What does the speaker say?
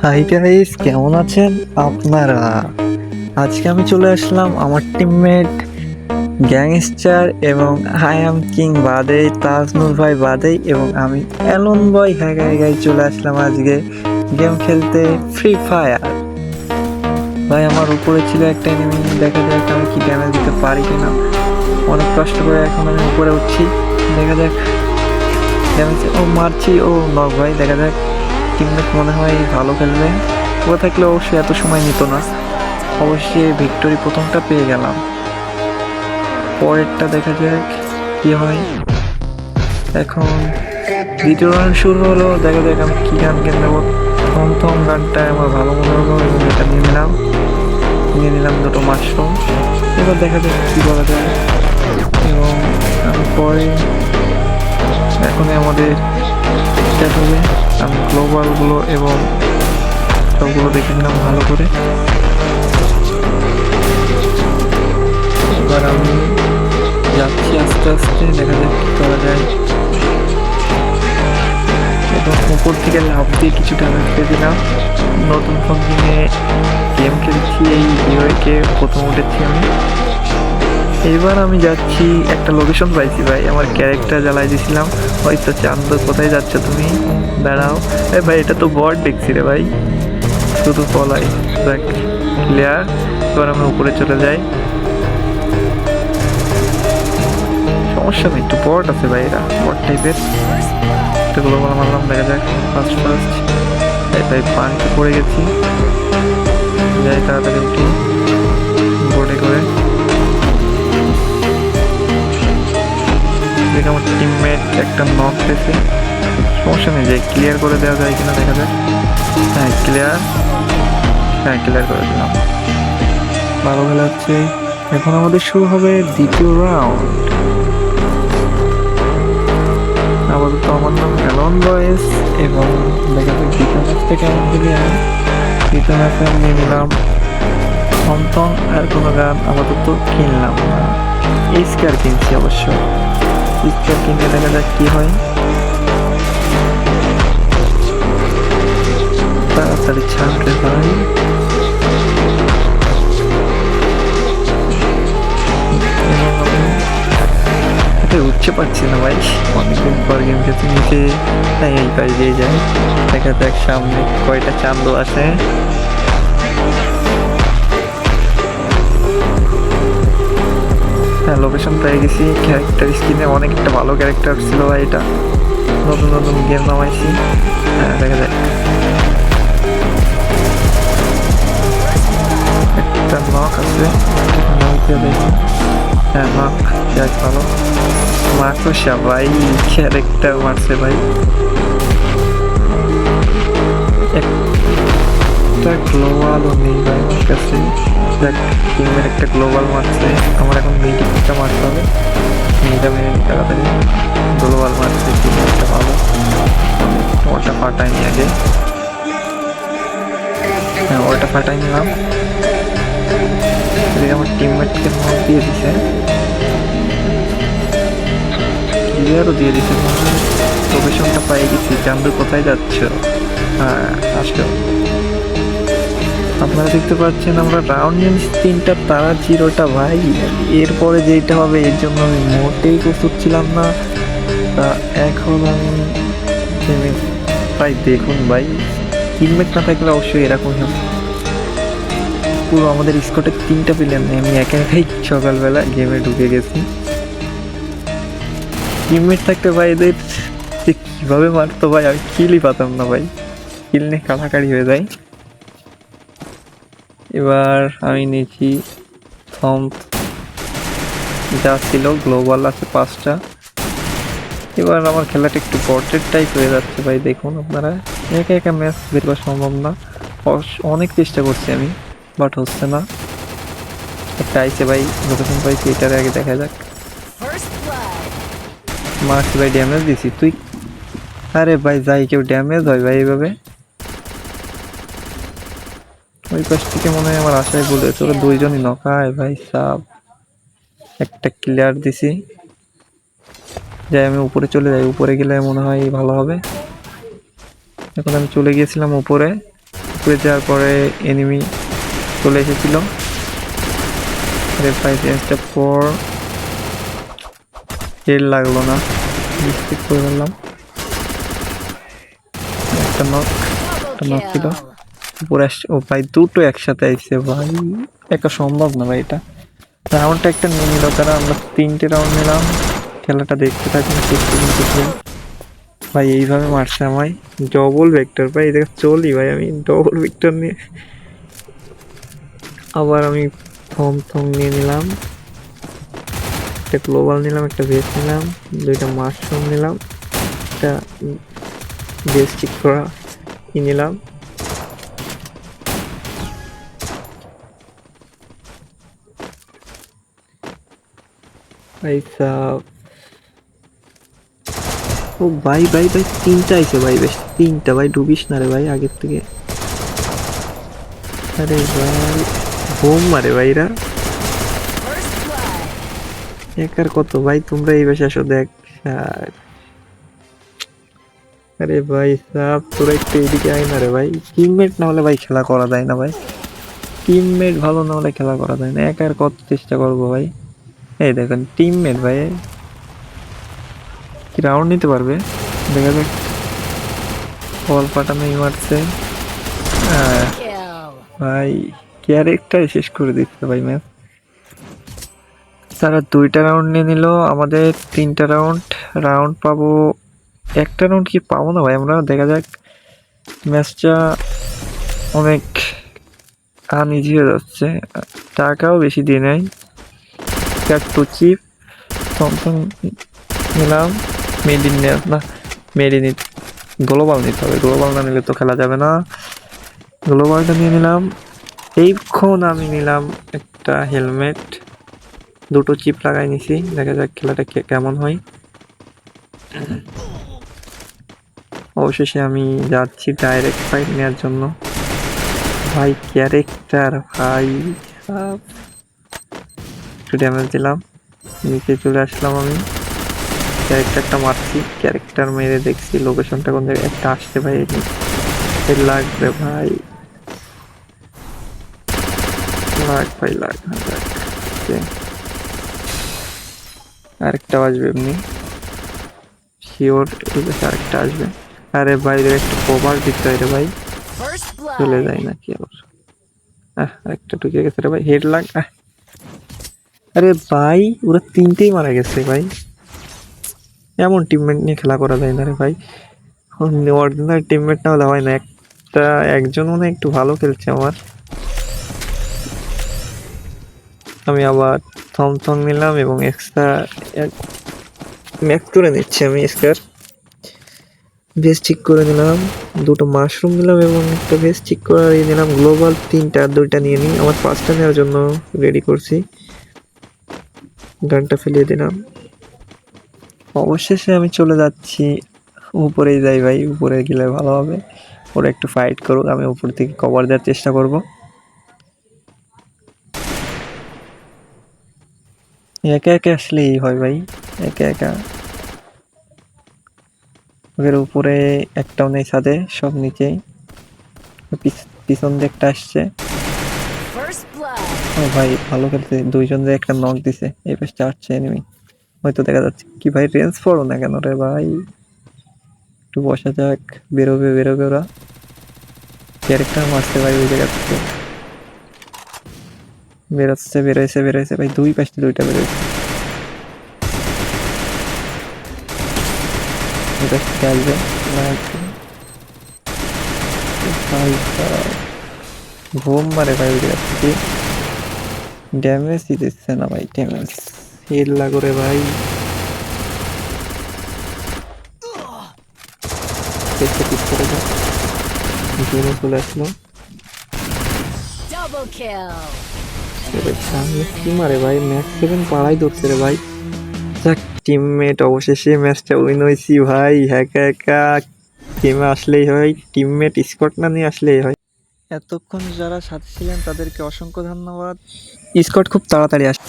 Hi guys, কেমন আছেন আপনারা? আজকে আমি চলে আসলাম আমার টিমমেট গ্যাংস্টার এবং আই এম কিং বাদে, তাজনুর ভাই বাদে এবং আমি অ্যালন বয় হ্যাগাই চলে আসলাম আজকে গেম খেলতে ফ্রি ফায়ার। ভাই আমার উপরে ছিল একটা এনিমি, দেখা যাক আমি কি ড্যামেজ দিতে পারি কিনা। অনেক কষ্ট করে এখন আমি উপরে উঠছি, দেখা যাক ড্যামেজ ও মারছি। ও নক ভাই, দেখা যাক টিমমেট মনে হয় ভালো খেলবে। ও থাকলে অবশ্যই এত সময় নিত না, অবশ্যই ভিক্টোরি প্রথমটা পেয়ে গেলাম। পরেরটা দেখা যাক কি হয়। এখন দ্বিতীয় রাউন্ড শুরু হলো, দেখা যাক আমি কি গান কিনে নেবো। প্রথম গানটা আমার ভালো মনে হলো এবং এটা নিয়ে নিলাম দুটো মাশরুম। এবার দেখা যাক কি করা যায়। এবং আমি পরে এখন আমাদের স্টার্ট হবে। আমি গ্লোবালগুলো এবং সবগুলো দেখে নিলাম ভালো করে। এবার আমি যাচ্ছি আস্তে আস্তে, দেখা যাক কি করা যায়। এবং উপর থেকে লাভ দিয়ে কিছু ড্যামেজ দিয়ে দিলাম। নতুন ফোন কিনে গেম খেলছি, এই হিরোকে প্রথম উঠেছি আমি। এবার আমি যাচ্ছি, একটা লোকেশন পাইছি ভাই, আমার ক্যারেক্টার জ্বালাই দিয়েছিলাম। হয়তো চান্দ, কোথায় যাচ্ছ তুমি? দাঁড়াও। ভাই এটা তো বট দেখছি রে ভাই, শুধু পলাই। দেখ ক্লিয়ার। এবার আমি উপরে চলে যাই, সমস্যা নেই, একটু বট আছে ভাই, এরা বট টাইপের। একটা গ্লোবাল মারলাম, দেখা যাক। ফার্স্ট ভাই পানিতে পড়ে গেছি, যাই তাড়াতাড়ি উঠি বোর্ডে করে। দেখ আমার টিমমেট একটা নক পেয়েছে, সমস্যা নেই, যাই ক্লিয়ার করে দেওয়া যায় কিনা দেখা যাক। হ্যাঁ ক্লিয়ার, হ্যাঁ ক্লিয়ার করে দিলাম। ভালো খেলা হচ্ছে। এখন আমাদের শুরু হবে দ্বিতীয় রাউন্ড। আপাতত আমার নাম অ্যালন বয়েস এবং দেখা যাক দ্বিতীয় ম্যাচটা কেমন দিকে। দ্বিতীয় ম্যাচে আমি নিয়ে নিলাম থমথম, আর কোনো গান আপাতত কিনলাম না। স্কার কিনছি অবশ্য, স্কার কিনে দেখা যাক কি হয়। তাড়াতাড়ি ছাড়তে ভাই। এটা উঠতে পারছি না ভাই, অনেকদিন পর গেম খেলতে নিচে। তাই এই পাশ দিয়ে যায়, দেখা যাক সামনে কয়টা চান্দ আসে। হ্যাঁ লোকেশন পেয়ে গেছি। ক্যারেক্টার স্কিনে অনেক একটা ভালো ক্যারেক্টার ছিল ভাই, এটা নতুন নতুন গেম নামাইছি। হ্যাঁ দেখা যায় একটা নক আছে, দেখি। হ্যাঁ নক, যাক ভালো মাকড়সা ভাই, ক্যারেক্টার মারছে ভাই। একটা গ্লোবালও নেই ভাই আমার কাছে। দেখ টিমের একটা গ্লোবাল মারছে, আমার এখন মিডিটা মারতে হবে। মিডিটা মেরে নিই তাড়াতাড়ি। গ্লোবাল মারছে টিমটা ভালো, ওটা ফাটায়নি আগে। হ্যাঁ ওটা ফাটাই নিলাম। এদিকে আমার টিমমেটকে নক দিয়ে দিছে, ক্লিয়ারও দিয়ে দিছে। লোকেশনটা পাই গেছি, চান্দু কোথায় যাচ্ছ? হ্যাঁ আসো। আপনারা দেখতে পাচ্ছেন আমরা রাউন্ড নিয়েছি তিনটা, তারা জিরোটা ভাই। এরপরে যেটা হবে এর জন্য আমি মোটেই প্রস্তুত ছিলাম না। তা এখন আমি ভাই দেখুন ভাই, টিমমেট না থাকলে অবশ্যই এরকমই হবে। পুরো আমাদের স্কোয়াডে তিনটা প্লেয়ার নেই, আমি একা একাই সকালবেলা গেমে ঢুকে গেছি। টিমমেট থাকতে ভাই এদের যে কীভাবে মারতো ভাই, আমি কিলই পাতাম না ভাই, কিল নিয়ে কাড়াকাড়ি হয়ে যায়। এবার আমি নিয়েছি থম, যা ছিল গ্লোবাল আছে 5টা। এবার আমার খেলাটা একটু বটের টাইপ হয়ে যাচ্ছে ভাই, দেখুন আপনারা। একা একা ম্যাচ বের করা সম্ভব না, অনেক চেষ্টা করছি আমি, বাট হচ্ছে না। একটা আইসে ভাই, লোকেশন পাইছি, এটার আগে দেখা যাক। মারছি ভাই, ড্যামেজ দিছি তুই। আরে ভাই যাই, কেউ ড্যামেজ হয় ভাই এইভাবে? ওই পাশ থেকে মনে হয় আমার আশায় বলে তোরা দুইজনই নখায় ভাই সাব। একটা ক্লিয়ার দিছি, যাই আমি উপরে চলে যাই, উপরে গেলে মনে হয় ভালো হবে। এখন আমি চলে গিয়েছিলাম উপরে, করে যাওয়ার পরে এনিমি চলে এসেছিল। আরে ভাই চেঞ্জটা পর হেড লাগলো না, মিস্টেক করে ফেললাম। একটা নক ছিল উপরে আসছে। ও ভাই দুটো একসাথে আইছে ভাই, একা সম্ভব না ভাই। এটা রাউন্ডটা একটা নিয়ে নিল তারা, আমরা 3টে রাউন্ড নিলাম। খেলাটা দেখতে থাকুন শেষ পর্যন্ত ভাই। এইভাবে মারছে আমায় ডবল ভেক্টর ভাই, দেখ চলি ভাই আমি ডবল ভেক্টর নিয়ে। আবার আমি থম নিয়ে নিলাম, একটা গ্লোবাল নিলাম, একটা ভেস্ট নিলাম, 2টা মাশরুম নিলাম, একটা বেস ঠিক করা নিলাম। ভাই সাব ও ভাই 3টা আইছে ভাই, বেশ 3টা ভাই, ডুবিস না রে ভাই আগের থেকে। আরে ভাই বোম মারে ভাইরা, একার কত ভাই, তোমরা এই বেশে আসো দেখ। আরে ভাই সাব তোরা একটু এদিকে আয় না রে ভাই, টিমমেট না হলে ভাই খেলা করা যায় না ভাই, টিমমেট ভালো না হলে খেলা করা যায় না। একার কত চেষ্টা করবো ভাই। এই দেখেন টিমমেট ভাই কি রাউন্ড নিতে পারবে, দেখা যাক। বল পাঠানোই মারছে ভাই, ক্যারেক্টার শেষ করে দিচ্ছে ভাই ম্যাচ। তারা 2টা রাউন্ড নিয়ে নিল, আমাদের 3টা রাউন্ড পাবো। একটা রাউন্ড কি পাবো না ভাই আমরা, দেখা যাক। ম্যাচটা অনেক আনইজি হয়ে যাচ্ছে, টাকাও বেশি দিয়ে নেয়। একটু চিপ থমথম নিলাম, মেডিন না, মেডিন গ্লোবাল নিতে হবে, গ্লোবাল না নিলে তো খেলা যাবে না। গ্লোবালটা নিয়ে নিলাম। এইক্ষণ আমি নিলাম একটা হেলমেট, 2টো চিপ লাগাই নিছি, দেখা যাক খেলাটা কেমন হয়। অবশেষে আমি যাচ্ছি ডাইরেক্ট ফাইট নেওয়ার জন্য। ভাই ক্যারেক্টার ভাই, একটু ড্যামেজ দিলাম, নিচে চলে আসলাম। আমি ক্যারেক্টারটা মারছি, ক্যারেক্টার মেরে দেখছি লোকেশনটা কোন জায়গায়, একটা আসছে ভাই, লাগবে ভাই, লাগ ভাই লাগ। আরেকটা আসবে এমনি শিওর, আরেকটা আসবে। আরে ভাই একটু কভার দিতে হয় রে ভাই, চলে যায় নাকি আবার। আরেকটা ঢুকে গেছে রে ভাই, হেড লাগ। আরে ভাই ওরা 3টেই মারা গেছে ভাই, এমন টিমমেট নিয়ে খেলা করা যায় না রে ভাই। অরিজিনাল টিমমেট না হলে হয় না। একজন মনে একটু ভালো খেলছে আমার। আমি আবার থমথম নিলাম এবং এক্সট্রা ম্যাক করে নিচ্ছি। আমি স্কার বেশ ঠিক করে নিলাম, 2টো মাশরুম নিলাম এবং একটা বেশ ঠিক করে নিলাম। গ্লোবাল 3টা, 2টা নিয়ে নিই, আমার 5টা নেওয়ার জন্য রেডি করছি। গানটা ফেলিয়ে দিলাম। অবশেষে আমি চলে যাচ্ছি, উপরেই যাই ভাই, উপরে গেলে ভালো হবে। ওরা একটু ফাইট করুক, আমি উপর থেকে কভার দেওয়ার চেষ্টা করব। একা একা আসলেই হয় ভাই, একা একা। ওদের উপরে একটাও নেই, ছাদে সব নিচেই। পিছন দিয়ে একটা আসছে। ও ভাই ভালো খেলছে, 2জন দিয়ে একটা নক দিছে। এই পাশে আসছে এনিমি, হয়তো দেখা যাচ্ছে কি ভাই, রেঞ্জ পড়ো না কেন রে ভাই, একটু বসা যাক। বেরোবে ওরা, ক্যারেক্টার মারছে ভাই ওই জায়গা থেকে, বেরোইছে ভাই, 2 পাশে 2টা বেরোইছে। এই পাশ থেকে আসবে ভাই, ঘুম মারে ভাই ওই জায়গা থেকে, ড্যামেজই দিচ্ছে না ভাই, ড্যামেজ হেড লাগো রে ভাই। চলে আসলো কি মারে ভাই, ম্যাক্স 7 পাড়াই ধরছে রে ভাই। যাক টিমমেট অবশেষে ম্যাচটা উইন হয়েছি ভাই। একা একা টিমে আসলেই হয়, টিমমেট স্কোয়াড না নিয়ে আসলেই হয়। এতক্ষণ যারা সাথে ছিলেন তাদেরকে অসংখ্য ধন্যবাদ। স্কোয়াড খুব তাড়াতাড়ি আসে।